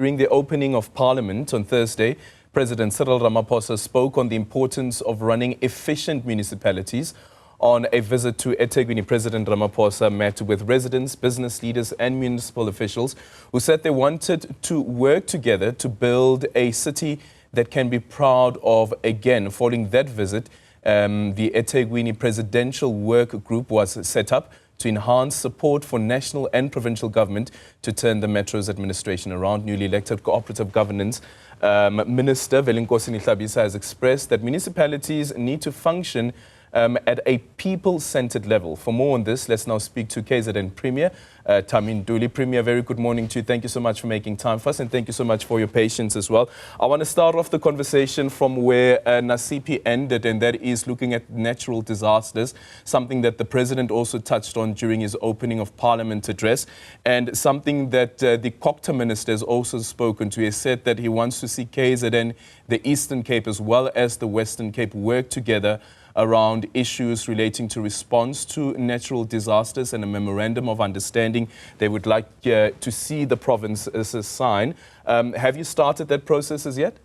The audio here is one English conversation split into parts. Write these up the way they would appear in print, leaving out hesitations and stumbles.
During the opening of Parliament on Thursday, President Cyril Ramaphosa spoke on the importance of running efficient municipalities. On a visit to eThekwini, President Ramaphosa met with residents, business leaders and municipal officials who said they wanted to work together to build a city that can be proud of again. Following that visit, the eThekwini Presidential Work Group was set up to enhance support for national and provincial government to turn the metro's administration around. Newly elected Cooperative Governance Minister Velenkosini Hlabisa has expressed that municipalities need to function at a people-centered level. For more on this, let's now speak to KZN Premier Thami Ntuli. Premier, very good morning to you. Thank you so much for making time for us, and thank you so much for your patience as well. I want to start off the conversation from where Nasipi ended, and that is looking at natural disasters, something that the President also touched on during his opening of Parliament address, and something that the Copter Minister has also spoken to. He said that he wants to see KZN, the Eastern Cape as well as the Western Cape work together around issues relating to response to natural disasters, and a memorandum of understanding they would like to see the province as a sign. Have you started that process as yet?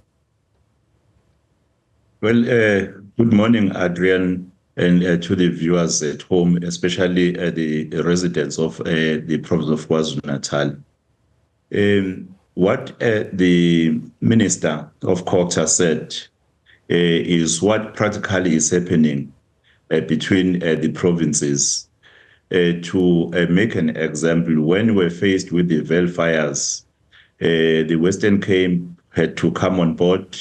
Well, good morning, Adrian, and to the viewers at home, especially the residents of the province of Kwazulu-Natal. What the Minister of Culture said is what practically is happening between the provinces. To make an example, when we're faced with the Vale fires, the Western Cape had to come on board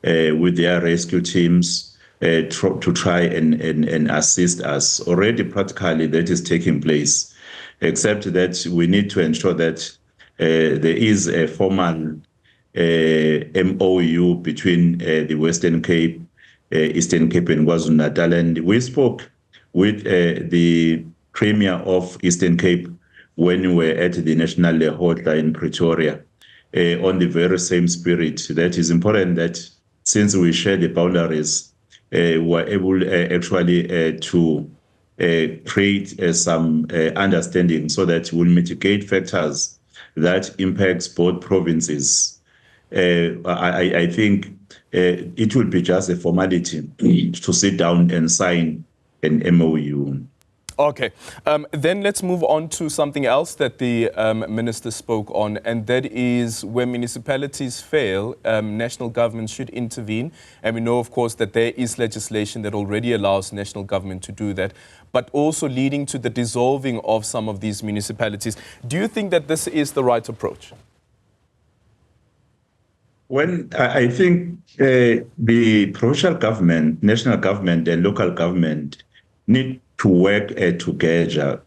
with their rescue teams to try and assist us. Already practically that is taking place, except that we need to ensure that there is a formal MOU between the Western Cape, Eastern Cape and KwaZulu-Natal. And we spoke with the Premier of Eastern Cape when we were at the National Hotline in Pretoria on the very same spirit. That is important that since we share the boundaries, we're able actually to create some understanding so that we'll mitigate factors that impacts both provinces. I think it will be just a formality to sit down and sign an MOU. Okay, then let's move on to something else that the Minister spoke on, and that is where municipalities fail, national government should intervene. And we know, of course, that there is legislation that already allows national government to do that, but also leading to the dissolving of some of these municipalities. Do you think that this is the right approach? When I think the provincial government, national government and local government need to work together.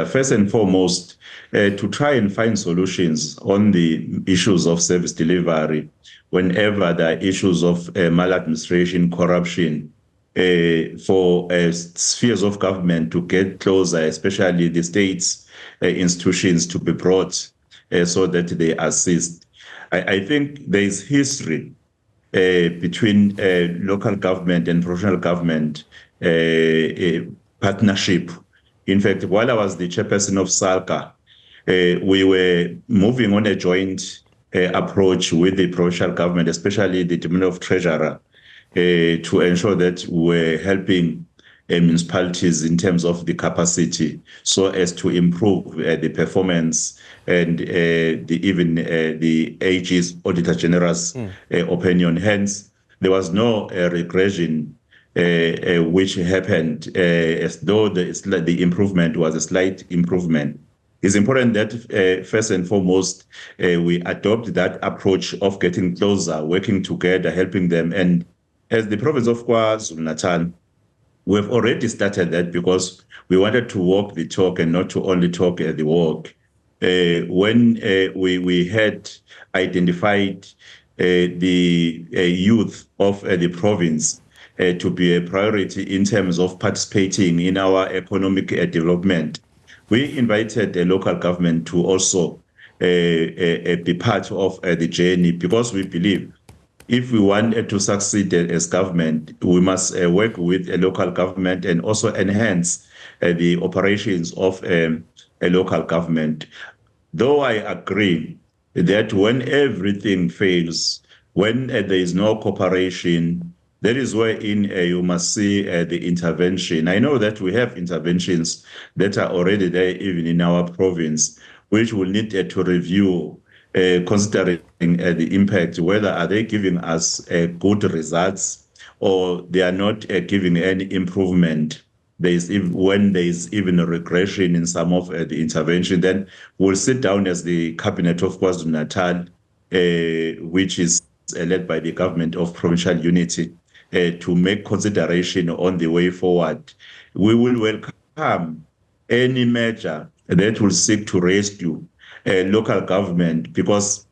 First and foremost, to try and find solutions on the issues of service delivery whenever there are issues of maladministration, corruption, for spheres of government to get closer, especially the states institutions to be brought so that they assist. I think there is history between local government and provincial government partnership. In fact, while I was the chairperson of SALCA, we were moving on a joint approach with the provincial government, especially the Department of Treasurer, to ensure that we're helping municipalities in terms of the capacity so as to improve the performance and even the AG's Auditor General's opinion. Hence, there was no regression which happened as though the improvement was a slight improvement. It's important that first and foremost, we adopt that approach of getting closer, working together, helping them. And as the province of KwaZulu-Natal, we've already started that because we wanted to walk the talk and not to only talk the walk. When we had identified the youth of the province to be a priority in terms of participating in our economic development, we invited the local government to also be part of the journey, because we believe if we want to succeed as government, we must work with a local government and also enhance the operations of a local government. Though I agree that when everything fails, when there is no cooperation, that is wherein you must see the intervention. I know that we have interventions that are already there, even in our province, which will need to review, considering the impact, whether are they giving us good results or they are not giving any improvement. When there is even a regression in some of the intervention, then we'll sit down as the cabinet of KwaZulu-Natal, which is led by the government of provincial unity, to make consideration on the way forward. We will welcome any measure that will seek to rescue local government, because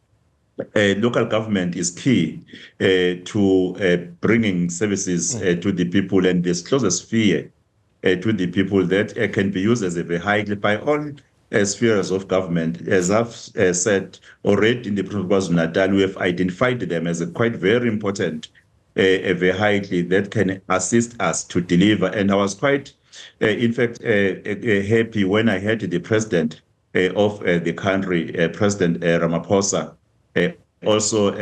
local government is key to bringing services to the people, and this closest sphere to the people that can be used as a vehicle by all spheres of government. As I've said already in the province of Natal, we have identified them as a quite very important a vehicle that can assist us to deliver. And I was quite, in fact, happy when I heard the president of the country, President Ramaphosa, also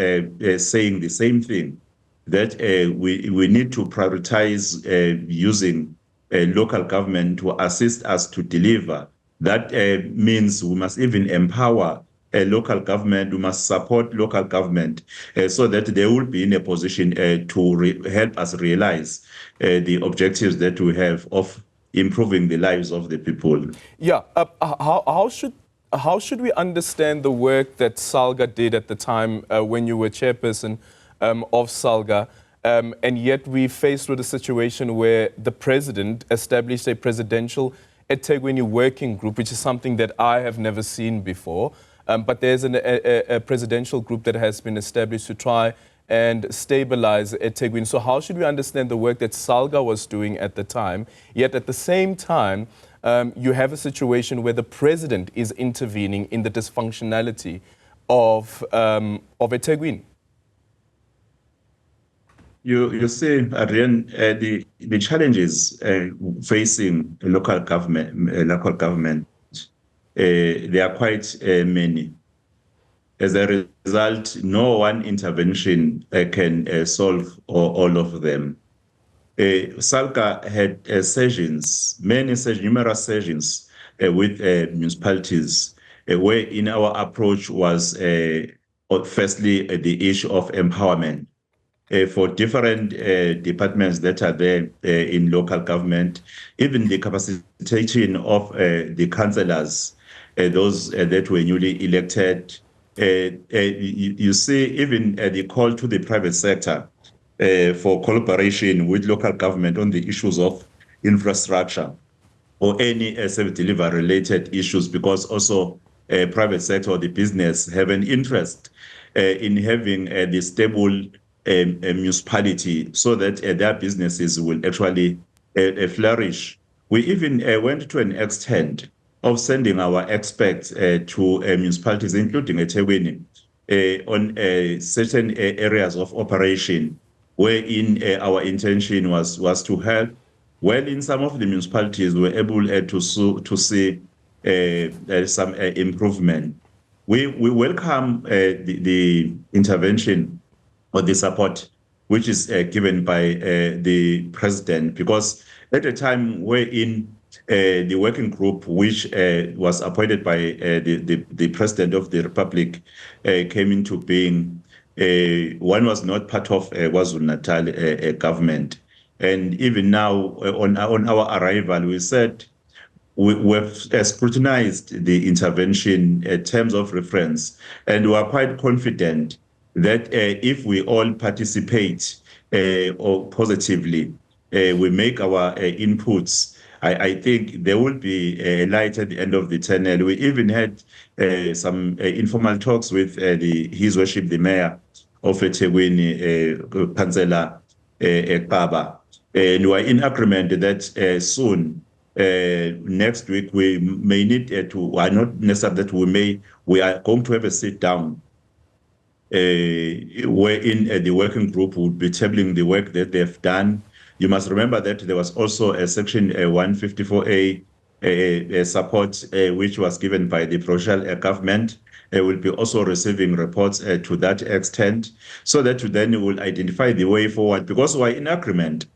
saying the same thing, that we need to prioritize using local government to assist us to deliver. That means we must even empower local government, we must support local government so that they will be in a position to help us realize the objectives that we have of improving the lives of the people. Yeah, how should we understand the work that SALGA did at the time when you were chairperson of SALGA? And yet we faced with a situation where the president established a presidential eThekwini working group, which is something that I have never seen before. But there's a presidential group that has been established to try and stabilize eThekwini. So how should we understand the work that SALGA was doing at the time? Yet at the same time, you have a situation where the president is intervening in the dysfunctionality of eThekwini. You see, Adrian, the challenges facing local government, they are quite many. As a result, no one intervention can solve all of them. SALGA had numerous sessions with municipalities, where in our approach was firstly the issue of empowerment. For different departments that are there in local government, even the capacitation of the councillors, those that were newly elected. You see, even the call to the private sector for collaboration with local government on the issues of infrastructure or any service delivery related issues, because also private sector or the business have an interest in having the stable municipality, so that their businesses will actually flourish. We even went to an extent of sending our experts to municipalities, including eThekwini, on certain areas of operation, wherein our intention was to help. Well, in some of the municipalities, we were able to see some improvement. We welcome the intervention or the support which is given by the president, because at a time wherein the working group, which was appointed by the president of the republic, came into being, one was not part of KwaZulu-Natal government. And even now, on our arrival, we said we've scrutinized the intervention in terms of reference, and we are quite confident that if we all participate or positively, we make our inputs, I think there will be a light at the end of the tunnel. We even had some informal talks with His Worship the Mayor of eThekwini, Councillor Kaba, and we are in agreement that soon, next week, we may need not necessarily that we are going to have a sit down wherein the working group would be tabling the work that they've done. You must remember that there was also a section 154A support which was given by the provincial government. Will be also receiving reports to that extent, so that then we will identify the way forward, because we're in agreement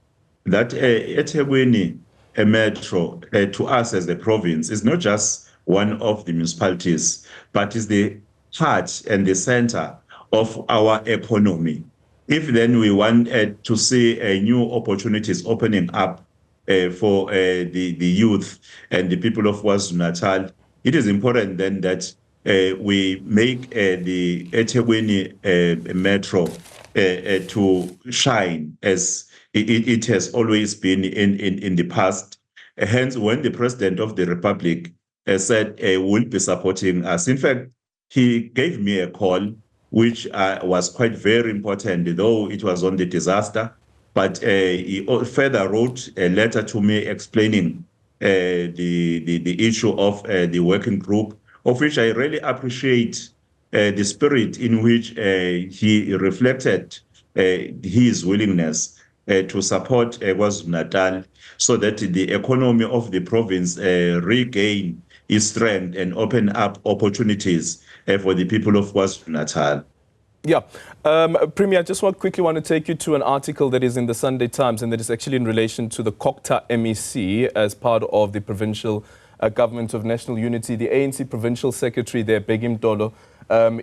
that eThekwini metro to us as the province is not just one of the municipalities, but is the heart and the center of our economy. If then we want to see new opportunities opening up for the youth and the people of KwaZulu-Natal, it is important then that we make the eThekwini metro to shine as it has always been in the past. Hence, when the President of the Republic said will be supporting us, in fact, he gave me a call, which was quite very important, though it was on the disaster. But he further wrote a letter to me explaining the issue of the working group, of which I really appreciate the spirit in which he reflected his willingness to support KwaZulu-Natal, so that the economy of the province regain its strength and open up opportunities for the people of KwaZulu-Natal. Yeah. Premier, I just quickly want to take you to an article that is in the Sunday Times, and that is actually in relation to the COCTA MEC as part of the provincial government of national unity. The ANC provincial secretary there, Begim Dolo,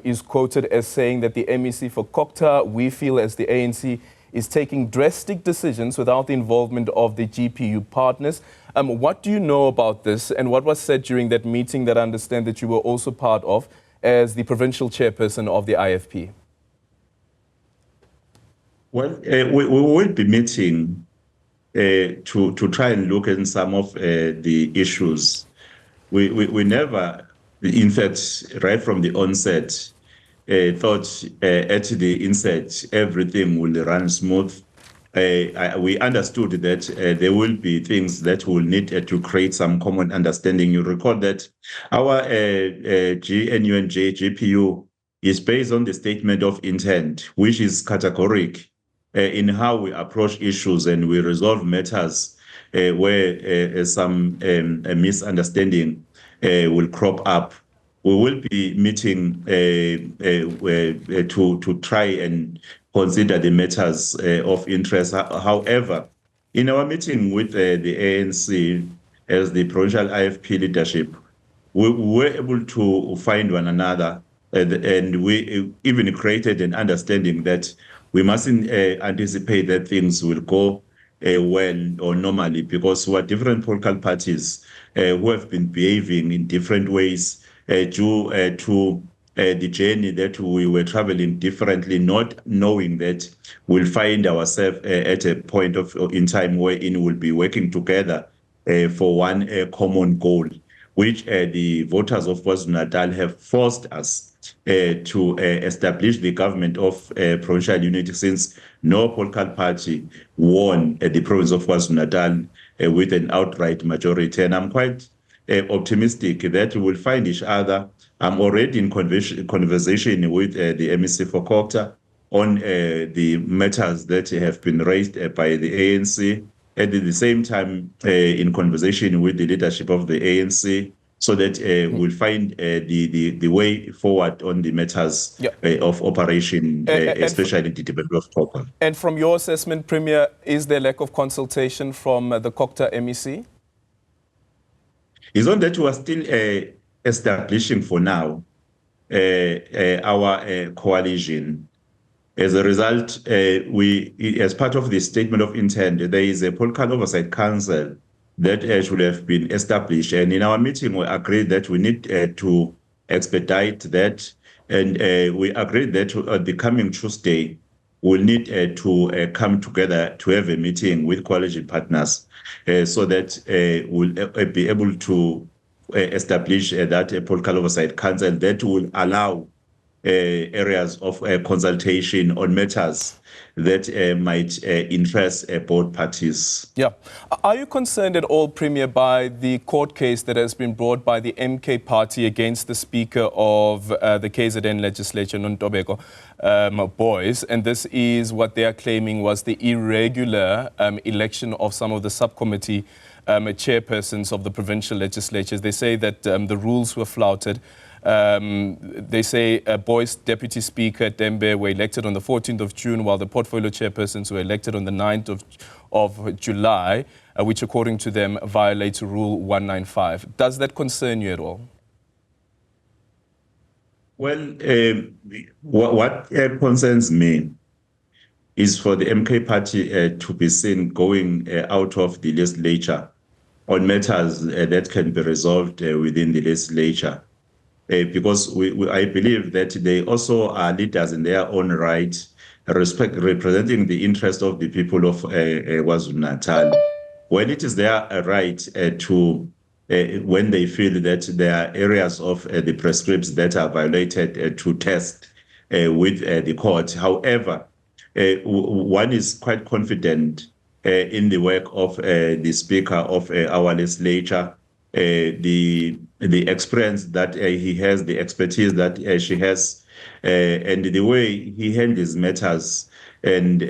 is quoted as saying that the MEC for COCTA, we feel as the ANC, is taking drastic decisions without the involvement of the GPU partners. What do you know about this, and what was said during that meeting that I understand that you were also part of as the provincial chairperson of the IFP? Well, we will be meeting to try and look at some of the issues. We never, in fact, right from the onset, thought at the inset everything will run smooth. We understood that there will be things that will need to create some common understanding. You recall that our GNUNJ GPU is based on the statement of intent, which is categoric in how we approach issues and we resolve matters where some misunderstanding will crop up. We will be meeting to try and consider the matters of interest. However, in our meeting with the ANC as the provincial IFP leadership, we were able to find one another, and we even created an understanding that we mustn't anticipate that things will go well or normally, because we are different political parties who have been behaving in different ways due to the journey that we were traveling differently, not knowing that we'll find ourselves at a point in time wherein we'll be working together for one common goal, which the voters of KwaZulu-Natal have forced us to establish the government of provincial unity, since no political party won the province of KwaZulu-Natal with an outright majority. And I'm quite optimistic that we will find each other. I'm already in conversation with the MEC for COCTA on the matters that have been raised by the ANC, and at the same time in conversation with the leadership of the ANC, so that we'll find the way forward on the matters of operation, especially the development of COCTA. And from your assessment, Premier, is there lack of consultation from the COCTA MEC? It's on that we are still establishing for now our coalition. As a result, we, as part of the statement of intent, there is a political oversight council that should have been established. And in our meeting, we agreed that we need to expedite that. And we agreed that the coming Tuesday, we'll need to come together to have a meeting with coalition partners so that we'll be able to establish that political oversight council that will allow areas of consultation on matters that might interest both parties. Yeah. Are you concerned at all, Premier, by the court case that has been brought by the MK party against the Speaker of the KZN legislature, Nontobeko Boys? And this is what they are claiming was the irregular election of some of the subcommittee chairpersons of the provincial legislatures. They say that the rules were flouted. They say Boyce Deputy Speaker Dembe were elected on the 14th of June, while the portfolio chairpersons were elected on the 9th of July, which according to them violates Rule 195. Does that concern you at all? Well, what concerns me is for the MK party to be seen going out of the legislature on matters that can be resolved within the legislature. Because I believe that they also are leaders in their own right, representing the interest of the people of Kwazulu-Natal. When it is their right to, when they feel that there are areas of the prescripts that are violated, to test with the court. However, one is quite confident in the work of the Speaker of our legislature, the experience that he has, the expertise that she has, and the way he handles matters. And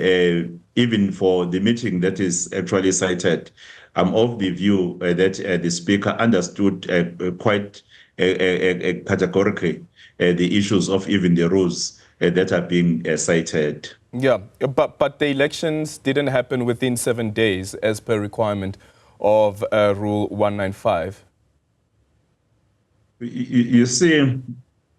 even for the meeting that is actually cited, I'm of the view that the Speaker understood quite categorically the issues of even the rules that are being cited. Yeah, but the elections didn't happen within 7 days as per requirement of Rule 195. You see,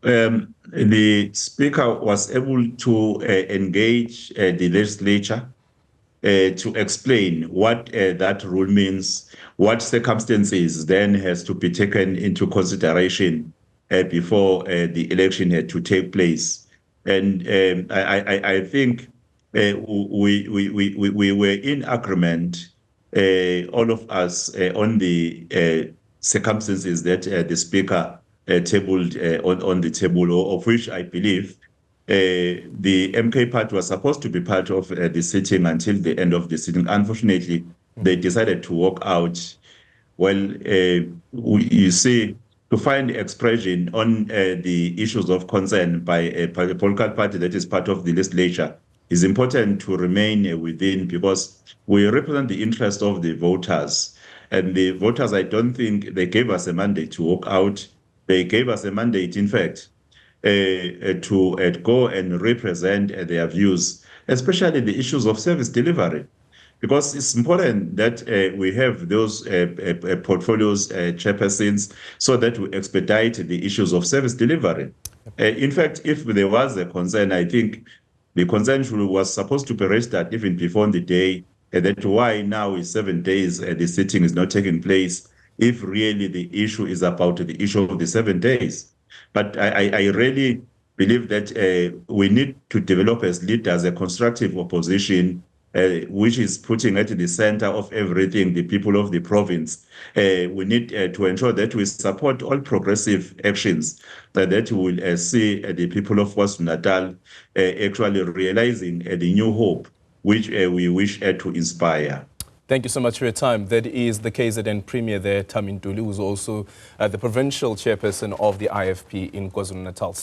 the Speaker was able to engage the legislature to explain what that rule means, what circumstances then has to be taken into consideration before the election had to take place. And I think we were in agreement, all of us, on the circumstances that the Speaker tabled on the table, of which I believe the MK party was supposed to be part of the sitting until the end of the sitting. Unfortunately, they decided to walk out. Well, you see, to find expression on the issues of concern by a political party that is part of the legislature is important to remain within, because we represent the interest of the voters. And the voters, I don't think they gave us a mandate to walk out. They gave us a mandate, in fact, to go and represent their views, especially the issues of service delivery. Because it's important that we have those portfolios, chairpersons, so that we expedite the issues of service delivery. In fact, if there was a concern, I think the concern was supposed to be registered even before the day. That's why now is 7 days the sitting is not taking place, if really the issue is about the issue of the 7 days. But I really believe that we need to develop as leaders a constructive opposition, which is putting at the center of everything the people of the province. We need to ensure that we support all progressive actions that will see the people of Kwazulu-Natal actually realizing the new hope which we wish to inspire. Thank you so much for your time. That is the KZN Premier there, Thami Ntuli, who's also the provincial chairperson of the IFP in KwaZulu-Natal.